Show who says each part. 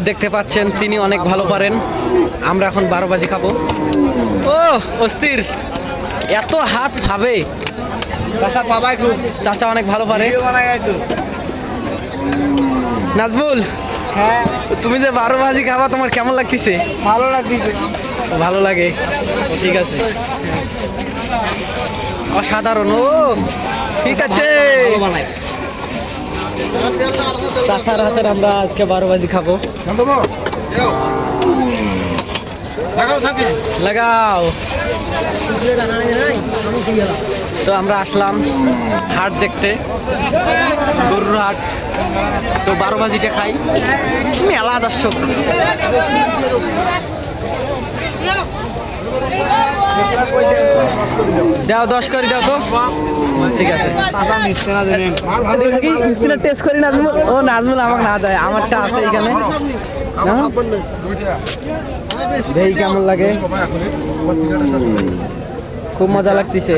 Speaker 1: দেখতে পাচ্ছেন তিনি অনেক ভালো পারেন। আমরা এখন 12 বাজি খাবো। ও অস্থির, এত হাত ভাবে। চাচা অনেক ভালো পারে। নাজমুল,
Speaker 2: হ্যাঁ,
Speaker 1: তুমি যে 12 বাজি খাবা তোমার কেমন লাগতেছে?
Speaker 2: ভালো লাগতেছে।
Speaker 1: ভালো লাগে, ঠিক আছে। অসাধারণ। ও ঠিক আছে, চাচার হাতের আমরা আজকে 12 বাজি খাবো। লাগাও। তো আমরা আসলাম হাট দেখতে, গরুর হাট। তো 12 বাজিটা খাই, মেলা দর্শক। দাও 10 করে দাও তো, ঠিক আছে। টেস্ট করি নাজমুল। ও নাজমুল আমাকে না দেয়, আমারটা আছে এখানে। দেখি কেমন লাগে, খুব মজা লাগতেছে।